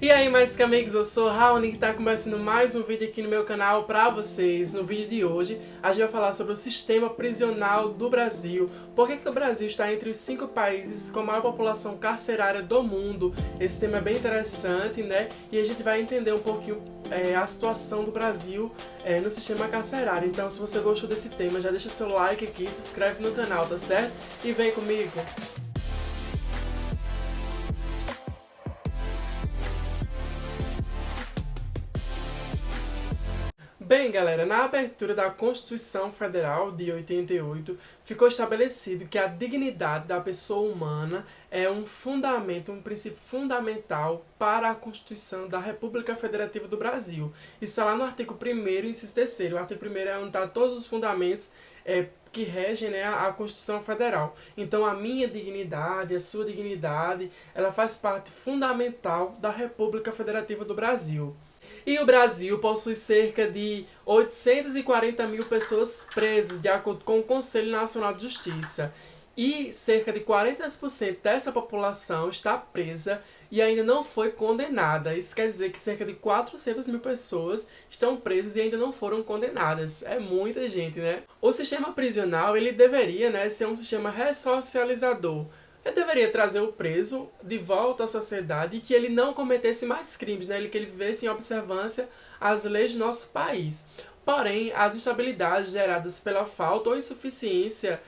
E aí, meus amigos, eu sou Raoni que está começando mais um vídeo aqui no meu canal para vocês. No vídeo de hoje, a gente vai falar sobre o sistema prisional do Brasil. Por que o Brasil está entre os 5 países com a maior população carcerária do mundo? Esse tema é bem interessante, né? E a gente vai entender um pouquinho a situação do Brasil no sistema carcerário. Então, se você gostou desse tema, já deixa seu like aqui, se inscreve no canal, tá certo? E vem comigo! Bem, galera, na abertura da Constituição Federal de 88, ficou estabelecido que a dignidade da pessoa humana é um fundamento, um princípio fundamental para a Constituição da República Federativa do Brasil. Isso está lá no artigo 1º, inciso 3º. O artigo 1º é onde está todos os fundamentos que regem, né, a Constituição Federal. Então, a minha dignidade, a sua dignidade, ela faz parte fundamental da República Federativa do Brasil. E o Brasil possui cerca de 840 mil pessoas presas, de acordo com o Conselho Nacional de Justiça. E cerca de 40% dessa população está presa e ainda não foi condenada. Isso quer dizer que cerca de 400 mil pessoas estão presas e ainda não foram condenadas. É muita gente, né? O sistema prisional, ele deveria, né, ser um sistema ressocializador. Ele deveria trazer o preso de volta à sociedade e que ele não cometesse mais crimes, né? Que ele vivesse em observância às leis do nosso país. Porém, as instabilidades geradas pela falta ou insuficiência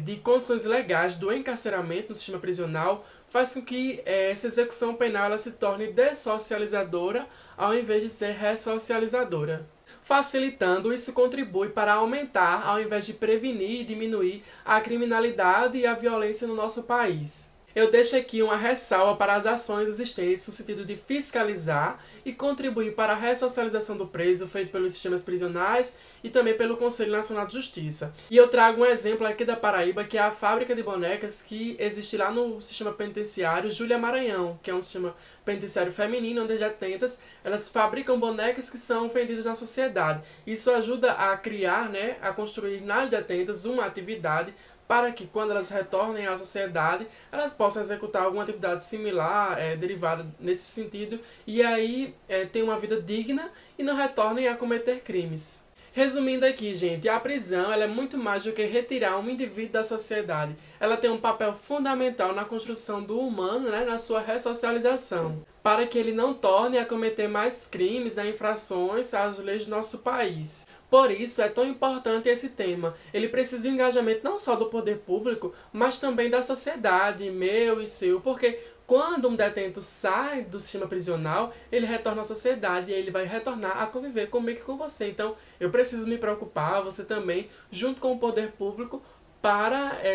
de condições legais do encarceramento no sistema prisional faz com que essa execução penal ela se torne dessocializadora ao invés de ser ressocializadora. Facilitando, isso contribui para aumentar, ao invés de prevenir e diminuir, a criminalidade e a violência no nosso país. Eu deixo aqui uma ressalva para as ações existentes no sentido de fiscalizar e contribuir para a ressocialização do preso feito pelos sistemas prisionais e também pelo Conselho Nacional de Justiça. E eu trago um exemplo aqui da Paraíba, que é a fábrica de bonecas que existe lá no sistema penitenciário Júlia Maranhão, que é um sistema penitenciário feminino, onde as detentas elas fabricam bonecas que são vendidas na sociedade. Isso ajuda a criar, né, a construir nas detentas uma atividade para que, quando elas retornem à sociedade, elas possam executar alguma atividade similar, derivada nesse sentido, e aí ter uma vida digna e não retornem a cometer crimes. Resumindo aqui, gente, a prisão ela é muito mais do que retirar um indivíduo da sociedade. Ela tem um papel fundamental na construção do humano, né, na sua ressocialização, para que ele não torne a cometer mais crimes, né, infrações às leis do nosso país. Por isso é tão importante esse tema. Ele precisa do engajamento não só do poder público, mas também da sociedade, meu e seu, porque quando um detento sai do sistema prisional, ele retorna à sociedade e ele vai retornar a conviver comigo e com você. Então, eu preciso me preocupar, você também, junto com o poder público,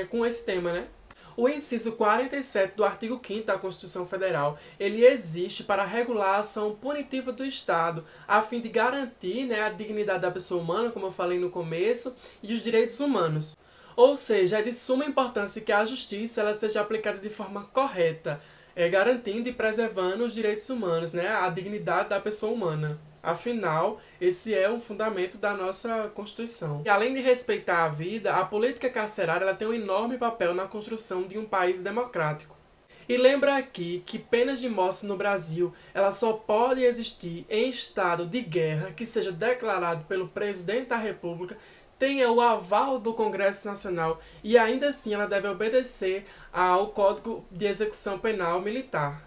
com esse tema, né? O inciso 47 do artigo 5º da Constituição Federal, ele existe para regular a ação punitiva do Estado, a fim de garantir, né, a dignidade da pessoa humana, como eu falei no começo, e os direitos humanos. Ou seja, é de suma importância que a justiça ela seja aplicada de forma correta, garantindo e preservando os direitos humanos, né, a dignidade da pessoa humana. Afinal, esse é um fundamento da nossa Constituição. E além de respeitar a vida, a política carcerária ela tem um enorme papel na construção de um país democrático. E lembra aqui que penas de morte no Brasil ela só pode existir em estado de guerra que seja declarado pelo presidente da República, tenha o aval do Congresso Nacional e ainda assim ela deve obedecer ao Código de Execução Penal Militar.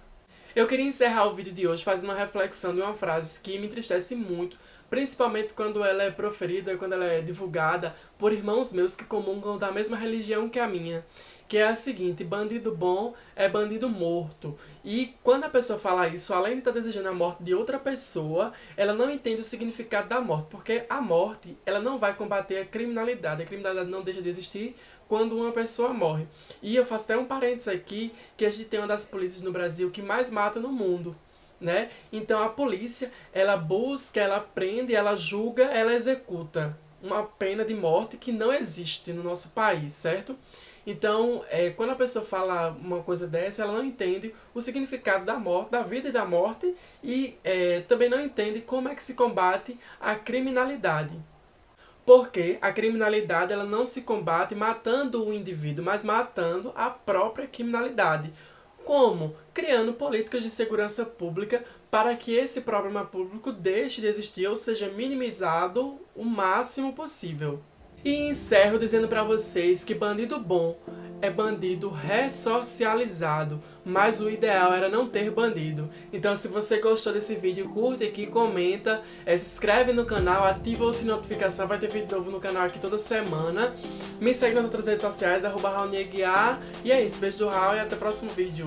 Eu queria encerrar o vídeo de hoje fazendo uma reflexão de uma frase que me entristece muito, principalmente quando ela é proferida, quando ela é divulgada por irmãos meus que comungam da mesma religião que a minha, que é a seguinte: bandido bom é bandido morto. E quando a pessoa fala isso, além de estar desejando a morte de outra pessoa, ela não entende o significado da morte, porque a morte ela não vai combater a criminalidade não deixa de existir quando uma pessoa morre. E eu faço até um parênteses aqui, que a gente tem uma das polícias no Brasil que mais mata no mundo, né? Então a polícia, ela busca, ela prende, ela julga, ela executa uma pena de morte que não existe no nosso país, certo? Então, quando a pessoa fala uma coisa dessa, ela não entende o significado da morte, da vida e da morte, e também não entende como é que se combate a criminalidade. Porque a criminalidade ela não se combate matando o indivíduo, mas matando a própria criminalidade. Como? Criando políticas de segurança pública para que esse problema público deixe de existir ou seja minimizado o máximo possível. E encerro dizendo para vocês que bandido bom é bandido ressocializado, mas o ideal era não ter bandido. Então se você gostou desse vídeo, curte aqui, comenta, se inscreve no canal, ativa o sininho de notificação, vai ter vídeo novo no canal aqui toda semana. Me segue nas outras redes sociais, @RaulNieguiar. E é isso, beijo do Raul e até o próximo vídeo.